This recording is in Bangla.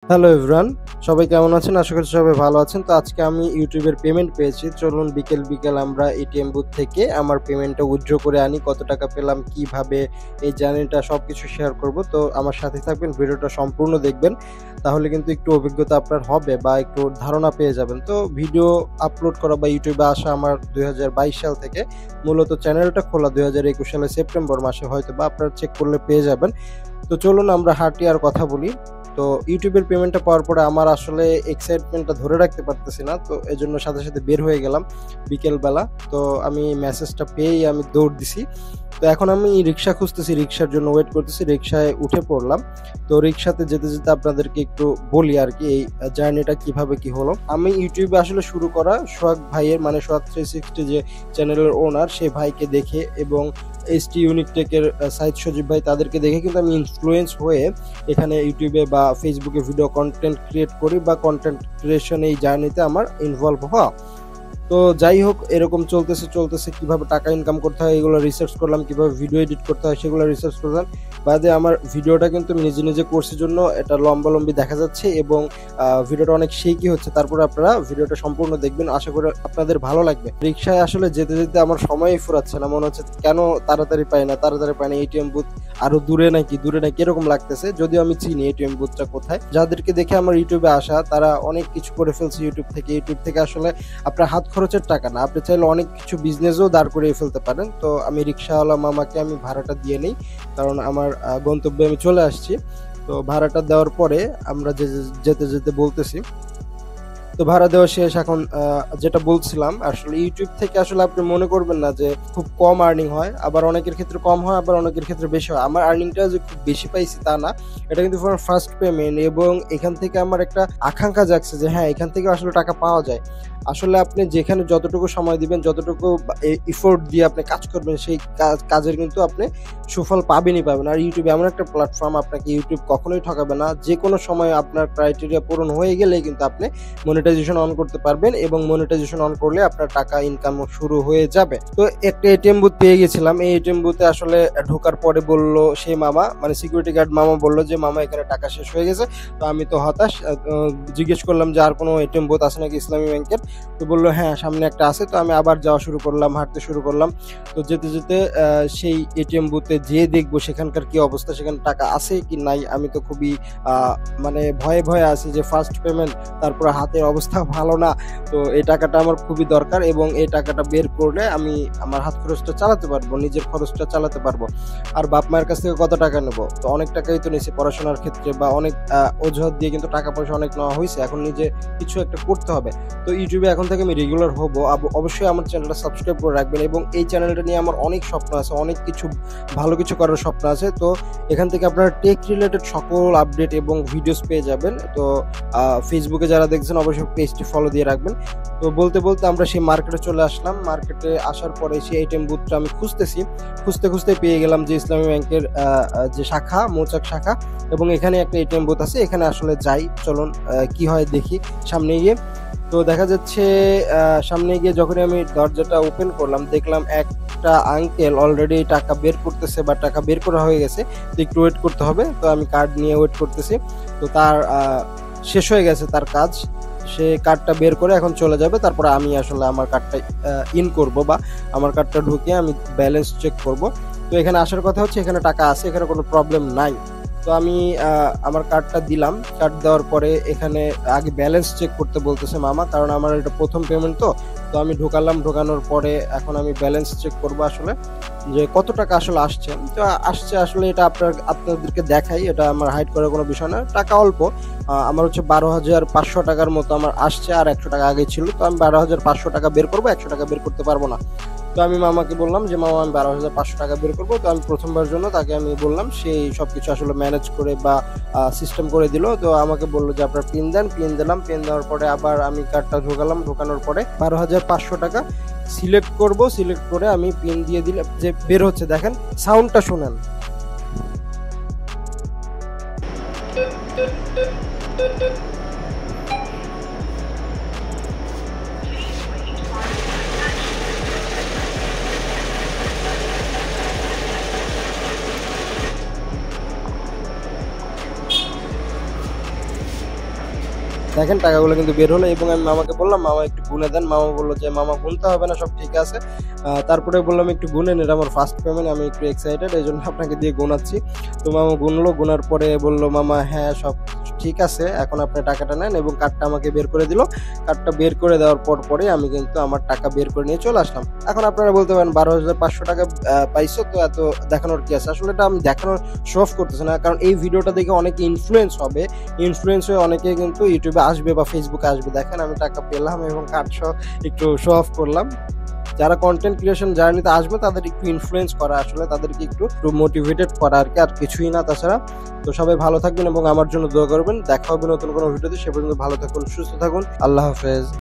হ্যালো এভরিওয়ান, সবাই কেমন আছেন? আশা করছি সবাই ভালো আছেন। তো আজকে আমি ইউটিউবের পেমেন্ট পেয়েছি। চলুন বিকেল আমরা এটিএম বুথ থেকে আমার পেমেন্টটা উইথড্র করে আনি। কত টাকা পেলাম, কিভাবে, এই জার্নিটা সবকিছু শেয়ার করব। তো আমার সাথে থাকবেন, ভিডিওটা সম্পূর্ণ দেখবেন। তাহলে কিন্তু একটু অভিজ্ঞতা আপনার হবে বা একটু ধারণা পেয়ে যাবেন। তো ভিডিও আপলোড করা বা ইউটিউবে আসা আমার ২০২২ সাল থেকে। মূলত চ্যানেলটা খোলা ২০২১ সালের সেপ্টেম্বর মাসে, হয়তোবা আপনারা চেক করলে পেয়ে যাবেন। তো চলুন আমরা হাঁটি আর কথা বলি। তো ইউটিউবের পেমেন্টটা পাওয়ার পরে আমার আসলে এক্সাইটমেন্টটা ধরে রাখতে পারতেছি না। তো এজন্য সাথে বের হয়ে গেলাম বিকেলবেলা। তো আমি মেসেজটা পেয়েই আমি দৌড় দিছি। তো এখন আমি রিক্সা খুঁজতেছি, রিক্সার জন্য ওয়েট করতেছি। রিক্সায় উঠে পড়লাম। তো রিক্সাতে যেতে আপনাদেরকে একটু বলি আরকি এই জার্নিটা কিভাবে কি হলো। আমি ইউটিউবে আসলে শুরু করা সোহাগ ভাইয়ের, মানে সোহাগ 360 যে চ্যানেলের ওনার, সেই ভাইকে দেখে এবং এসটি ইউনিক টেকের সাইদ সজীব ভাই, তাদেরকে দেখে কিন্তু আমি ইনফ্লুয়েন্স হয়ে এখানে ইউটিউবে বা ফেসবুকে ভিডিও কন্টেন্ট ক্রিয়েট করি বা কন্টেন্ট ক্রিয়েশন এই জার্নিতে আমার ইনভলভ হওয়া। তো যাই হোক, এরকম চলতেছে কিভাবে টাকা ইনকাম করতে হয় এগুলো রিসার্চ করলাম, কিভাবে ভিডিও এডিট করতে হয় সেগুলো রিসার্চ করলাম। বাদে আমার ভিডিওটা কিন্তু আমি নিজে করছি জন্য এটা লম্বালম্বি দেখা যাচ্ছে এবং ভিডিওটা অনেক শেকি হচ্ছে। তারপরে আপনারা ভিডিওটা সম্পূর্ণ দেখবেন, আশা করি আপনাদের ভালো লাগবে। রিক্সায় আসলে যেতে আমার সময়ই ফুরাচ্ছে না, মনে হচ্ছে কেন তাড়াতাড়ি পাই না এটিএম বুথ আরো দূরে নাকি এরকম লাগতেছে। যদিও আমি চিনি এটিএম বুথটা কোথায়। যাদেরকে দেখে আমার ইউটিউবে আসা, তারা অনেক কিছু করে ফেলছে ইউটিউব থেকে আসলে আপনার হাত খরচের টাকা না, আপনি চাইলে অনেক কিছু বিজনেসও দাঁড় করিয়ে ফেলতে পারেন। তো আমি রিক্সাওয়ালা মামাকে আমি ভাড়াটা দিয়ে নেই, কারণ আমার গন্তব্যে আমি চলে আসছি। তো ভাড়াটা দেওয়ার পরে আমরা যেতে বলতেছি। তো ভাড়া দেওয়া শেষ। এখন যেটা বলছিলাম, আসলে ইউটিউব থেকে আসলে আপনি মনে করবেন না যে খুব কম আর্নিং হয়, আবার অনেকের ক্ষেত্রে কম হয়, আবার অনেকের ক্ষেত্রে বেশি হয়। আমার আর্নিংটা যে খুব বেশি পাইছি তা না, এটা কিন্তু ফার্স্ট পেমেন্ট এবং এখান থেকে আমার একটা আকাঙ্ক্ষা জাগছে যে হ্যাঁ, এখান থেকে আসলে টাকা পাওয়া যায়। আসলে আপনি যেখানে যতটুকু সময় দিবেন, যতটুকু এফোর্ট দিয়ে আপনি কাজ করবেন, সেই কাজের কিন্তু আপনি সুফল পাবেনই পাবেন। আর ইউটিউব এমন একটা প্ল্যাটফর্ম, আপনাকে ইউটিউব কখনোই ঠকাবে না। যে কোনো সময় আপনার ক্রাইটেরিয়া পূরণ হয়ে গেলেই কিন্তু আপনি মনিটাইজেশন অন করতে পারবেন এবং মনিটাইজেশন অন করলে আপনার টাকা ইনকাম শুরু হয়ে যাবে। তো একটা এটিএম বুথ পেয়ে গেছিলাম। এই এটিএম বুথে আসলে ঢোকার পরে বলল সেই মামা, মানে সিকিউরিটি গার্ড মামা, বলল যে মামা এখানে টাকা শেষ হয়ে গেছে। তো আমি তো হতাশ, জিজ্ঞেস করলাম যে আর কোনো এটিএম বুথ আছে নাকি ইসলামী ব্যাংকের। তো বললো হ্যাঁ, সামনে একটা আছে। তো আমি আবার যাওয়া শুরু করলাম, হাঁটতে শুরু করলাম। তো যেতে সেই এটিএম বুথে যেয়ে দেখবো সেখানকার কি অবস্থা, সেখানে টাকা আছে কি নাই। আমি তো খুবই মানে ভয়ে আছি যে ফার্স্ট পেমেন্ট, তারপরে হাতের অবস্থা ভালো না। তো এই টাকাটা আমার খুবই দরকার এবং এই টাকাটা বের করলে আমি আমার হাত খরচটা চালাতে পারবো, নিজের খরচটা চালাতে পারবো। আর বাপ মায়ের কাছ থেকে কত টাকা নেবো? তো অনেক টাকাই তো নিয়েছি পড়াশোনার ক্ষেত্রে, বা অনেক অজুহাত দিয়ে কিন্তু টাকা পয়সা অনেক নেওয়া হয়েছে। এখন নিজে কিছু একটা করতে হবে। তো ইউটিউবে এখন থেকে আমি রেগুলার হবো। অবশ্যই আমার চ্যানেলটা সাবস্ক্রাইব করে রাখবেন এবং এই চ্যানেলটা নিয়ে আমার অনেক স্বপ্ন আছে, অনেক কিছু ভালো কিছু করার স্বপ্ন আছে। তো এখান থেকে আপনারা টেক রিলেটেড সকল আপডেট এবং ভিডিওস পেয়ে যাবেন। তো ফেসবুকে যারা দেখছেন অবশ্যই পেজটি ফলো দিয়ে রাখবেন। তো বলতে আমরা সেই মার্কেটে চলে আসলাম। মার্কেটে আসার পরে সেই এটিএম বুথটা আমি খুঁজতে পেয়ে গেলাম যে ইসলামী ব্যাংকের যে শাখা, মৌচাক শাখা, এবং এখানে একটা এটিএম বুথ আছে। এখানে আসলে যাই, চলুন কি হয় দেখি সামনে গিয়ে। তো দেখা যাচ্ছে সামনে গিয়ে যখনই আমি দরজাটা ওপেন করলাম, দেখলাম একটা আঙ্কেল অলরেডি টাকা বের করতেছে বা টাকা বের করা হয়ে গেছে। তো একটু ওয়েট করতে হবে। তো আমি কার্ড নিয়ে ওয়েট করতেছি। তো তার শেষ হয়ে গেছে তার কাজ। সে কার্ডটা বের করে এখন চলে যাবে। তারপরে আমি আসলে আমার কার্ডটা ইন করব বা আমার কার্ডটা ঢুকিয়ে আমি ব্যালেন্স চেক করব। তো এখানে আসার কথা হচ্ছে, এখানে টাকা আছে, এখানে কোনো প্রবলেম নাই। তো আমি আমার কার্ডটা দিলাম। কার্ড দেওয়ার পরে এখানে আগে ব্যালেন্স চেক করতে বলতেছে মামা, কারণ আমার এটা প্রথম পেমেন্ট। তো আমি ঢোকানোর পরে এখন আমি ব্যালেন্স চেক করব আসলে যে কত টাকা আসলে আসছে। তো আসছে আসলে, এটা আপনাদেরকে দেখাই, এটা আমার হাইড করার কোনো বিষয় না। টাকা অল্প, আমার হচ্ছে 12,500 টাকার মতো আমার আসছে, আর 100 টাকা আগে ছিল। তো আমি 12,500 টাকা বের করবো, 100 টাকা বের করতে পারবো না। তো আমি মামাকে বললাম যে মামা আমি 12,500 টাকা বের করবো। তো আমি প্রথমবার জন্য তাকে আমি বললাম, সেই সবকিছু আসলে ম্যানেজ করে বা সিস্টেম করে দিল। তো আমাকে বললো যে আপনার পিন দেন। পিন দিলাম। পিন দেওয়ার পরে আবার আমি কার্ডটা ঢোকানোর পরে 12,500 টাকা সিলেক্ট করব। সিলেক্ট করে আমি পিন দিয়ে দিলে যে বের হচ্ছে, দেখেন সাউন্ডটা শুনেন। দেখেন টাকাগুলো কিন্তু বের হলো এবং আমি মামাকে বললাম মামা একটু গুনে দেন। মামা বললো যে মামা গুনতে হবে না, সব ঠিক আছে। তারপরে বললাম একটু গুনেন, এটা আমার ফার্স্ট পেমেন্ট, আমি একটু এক্সাইটেড, এই জন্য আপনাকে দিয়ে গোনাচ্ছি। তো মামা গুনলো, গোনার পরে বললো মামা হ্যাঁ সব ঠিক আছে, এখন আপনি টাকাটা নেন, এবং কার্ডটা আমাকে বের করে দিল। কার্ডটা বের করে দেওয়ার পরে আমি কিন্তু আমার টাকা বের করে নিয়ে চলে আসলাম। এখন আপনারা বলতে পারেন 12,500 টাকা পাইছো, তো এত দেখানোর কি আছে? আসলে এটা আমি দেখানোর শো অফ করতেছি না, কারণ এই ভিডিওটা দেখে অনেকে ইনফ্লুয়েন্স হবে, ইনফ্লুয়েন্স হয়ে অনেকে কিন্তু ইউটিউবে আসবে বা ফেসবুকে আসবে। দেখেন আমি টাকা পেলাম এবং কার্ড সহ একটু শো অফ করলাম। যারা কন্টেন্ট ক্রিয়েশন জার্নিতে আসবে তাদের একটু ইনফ্লুয়েন্স করা, আসলে তাদেরকে একটু মোটিভেটেড করা আর কি, আর কিছুই না তাছাড়া। তো সবাই ভালো থাকবেন এবং আমার জন্য দোয়া করবেন। দেখা হবে নতুন কোনো ভিডিওতে, সে পর্যন্ত ভালো থাকুন, সুস্থ থাকুন, আল্লাহ হাফেজ।